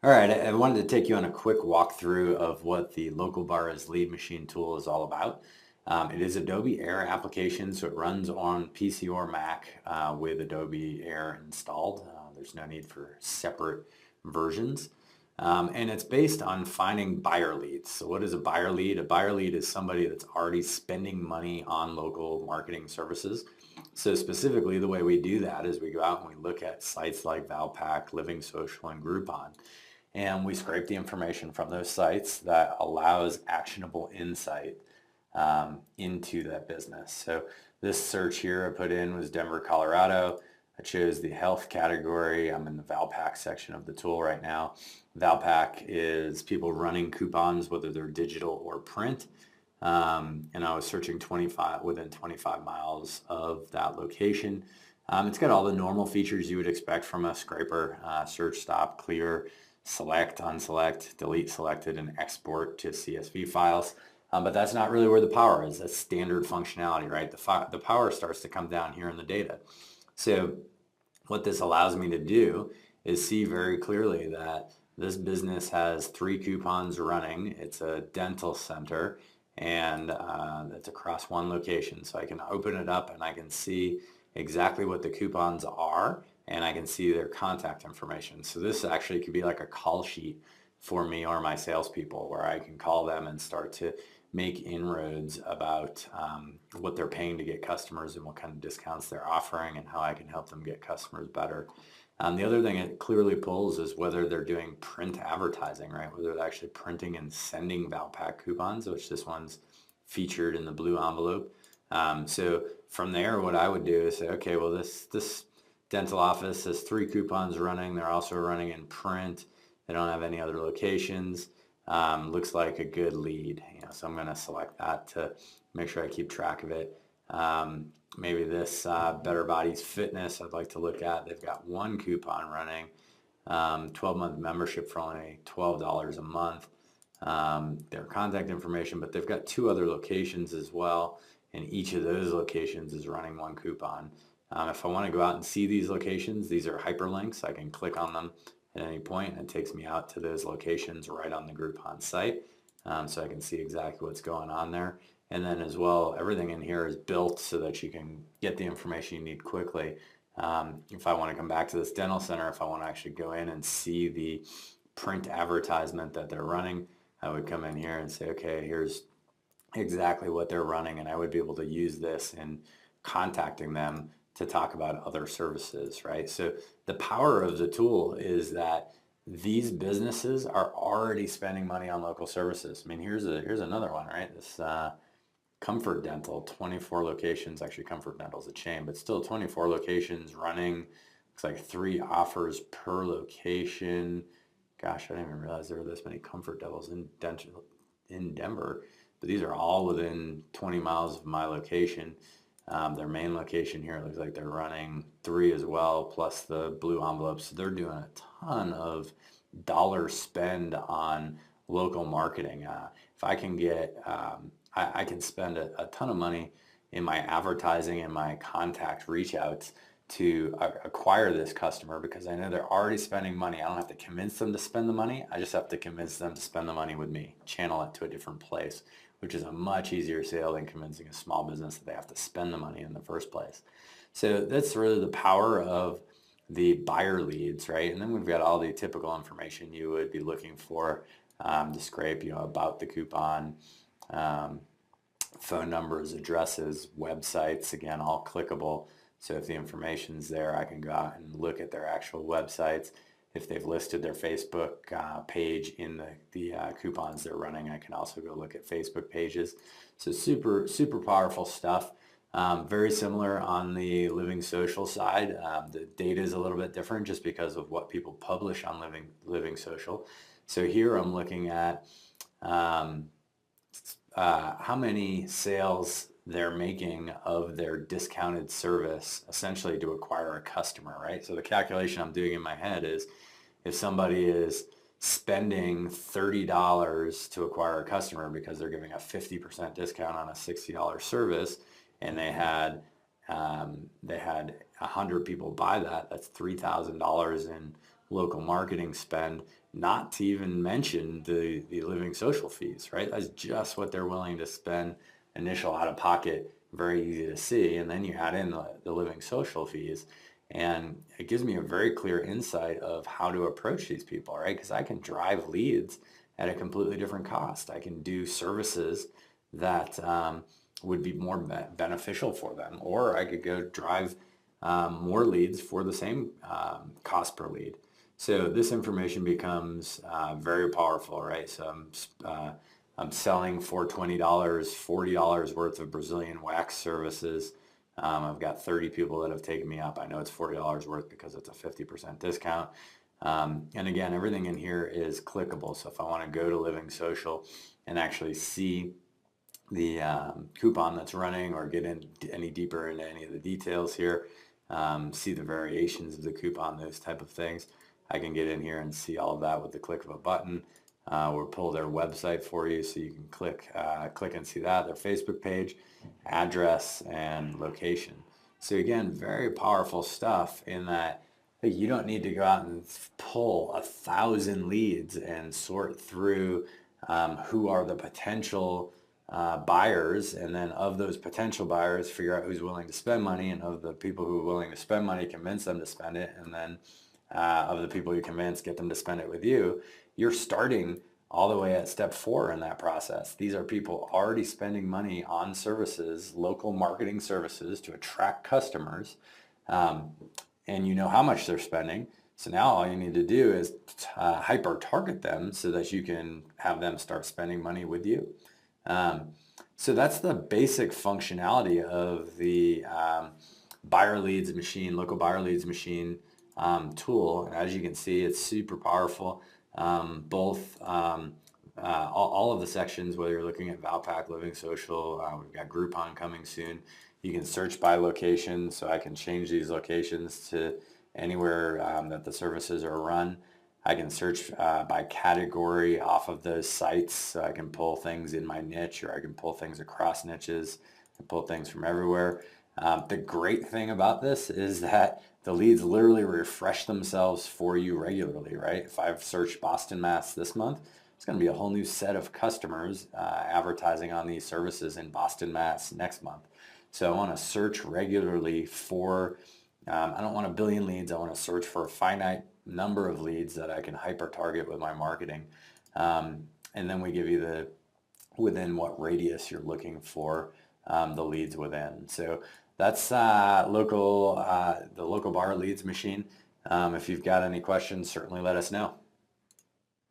All right, I wanted to take you on a quick walkthrough of what the Local Bars lead machine tool is all about. It is Adobe Air application, so it runs on PC or Mac with Adobe Air installed. There's no need for separate versions. And it's based on finding buyer leads. So what is a buyer lead? A buyer lead is somebody that's already spending money on local marketing services. So specifically, the way we do that is we go out and we look at sites like Valpak, Living Social, and Groupon, and we scrape the information from those sites that allows actionable insight into that business. So this search here I put in was Denver, Colorado. I chose the health category. I'm in the Valpak section of the tool right now. Valpak is people running coupons, whether they're digital or print. And I was searching within 25 miles of that location. It's got all the normal features you would expect from a scraper: search, stop, clear, select, unselect, delete selected, and export to CSV files. But that's not really where the power is. That's standard functionality, right? The power starts to come down here in the data. So what this allows me to do is see very clearly that this business has 3 coupons running. It's a dental center, and it's across 1 location. So I can open it up and I can see exactly what the coupons are, and I can see their contact information. So this actually could be like a call sheet for me or my salespeople, where I can call them and start to make inroads about what they're paying to get customers and what kind of discounts they're offering and how I can help them get customers better. The other thing it clearly pulls is whether they're doing print advertising, right? Whether they're actually printing and sending Valpak coupons, which this one's featured in the blue envelope. So from there, what I would do is say, okay, well, this dental office has 3 coupons running. They're also running in print. They don't have any other locations. Looks like a good lead, so I'm going to select that to make sure I keep track of it. Maybe this Better Bodies Fitness I'd like to look at. They've got 1 coupon running, 12-month membership for only $12 a month. Their contact information, but they've got 2 other locations as well, and each of those locations is running 1 coupon. If I want to go out and see these locations, these are hyperlinks. I can click on them at any point, and it takes me out to those locations right on the Groupon site, so I can see exactly what's going on there. And then as well, everything in here is built so that you can get the information you need quickly. If I want to come back to this dental center, if I want to actually go in and see the print advertisement that they're running, I would come in here and say, okay, here's exactly what they're running, and I would be able to use this in contacting them to talk about other services, right? So the power of the tool is that these businesses are already spending money on local services. I mean, here's another one, right? This Comfort Dental, 24 locations. Actually, Comfort Dental is a chain, but still 24 locations running. Looks like 3 offers per location. Gosh, I didn't even realize there were this many Comfort Dentals in Denver, but these are all within 20 miles of my location. Their main location here, it looks like they're running 3 as well, plus the blue envelopes. So they're doing a ton of dollar spend on local marketing. If I can get, I can spend a ton of money in my advertising and my contact reach outs to acquire this customer, because I know they're already spending money. I don't have to convince them to spend the money. I just have to convince them to spend the money with me, channel it to a different place, which is a much easier sale than convincing a small business that they have to spend the money in the first place. So that's really the power of the buyer leads, right? And then we've got all the typical information you would be looking for to scrape, about the coupon, phone numbers, addresses, websites, again, all clickable. So if the information's there, I can go out and look at their actual websites. If they've listed their Facebook page in the coupons they're running, I can also go look at Facebook pages. So super, super powerful stuff. Very similar on the Living Social side. The data is a little bit different just because of what people publish on Living Social. So here I'm looking at how many sales they're making of their discounted service, essentially to acquire a customer, right? So the calculation I'm doing in my head is, if somebody is spending $30 to acquire a customer because they're giving a 50% discount on a $60 service, and they had 100 people buy that, that's $3,000 in local marketing spend, not to even mention the living social fees, right? That's just what they're willing to spend initial out of pocket, very easy to see. And then you add in the living social fees. And it gives me a very clear insight of how to approach these people, right? Because I can drive leads at a completely different cost. I can do services that would be more beneficial for them, or I could go drive more leads for the same cost per lead. So this information becomes very powerful, right? So I'm selling for $20, $40 worth of Brazilian wax services. I've got 30 people that have taken me up. I know it's $40 worth because it's a 50% discount. And again, everything in here is clickable. So if I want to go to Living Social and actually see the coupon that's running, or get in any deeper into any of the details here, see the variations of the coupon, those type of things, I can get in here and see all of that with the click of a button. We'll pull their website for you so you can click and see that, their Facebook page, address, and location. So again, very powerful stuff in that you don't need to go out and pull 1,000 leads and sort through who are the potential buyers, and then of those potential buyers, figure out who's willing to spend money, and of the people who are willing to spend money, convince them to spend it, and then of the people you convince, get them to spend it with you. You're starting all the way at step 4 in that process. These are people already spending money on services, local marketing services to attract customers, and you know how much they're spending. So now all you need to do is hyper target them so that you can have them start spending money with you. So that's the basic functionality of the buyer leads machine, local buyer leads machine tool. And as you can see, it's super powerful. Both all of the sections, whether you're looking at Valpak Living Social, we've got Groupon coming soon. You can search by location, so I can change these locations to anywhere that the services are run. I can search by category off of those sites, so I can pull things in my niche, or I can pull things across niches and pull things from everywhere. The great thing about this is that the leads literally refresh themselves for you regularly, right? If I've searched Boston, Mass this month, it's going to be a whole new set of customers advertising on these services in Boston, Mass next month. So I want to search regularly for, I don't want a billion leads, I want to search for a finite number of leads that I can hyper target with my marketing. And then we give you within what radius you're looking for the leads within. So that's the local bar leads machine. If you've got any questions, certainly let us know.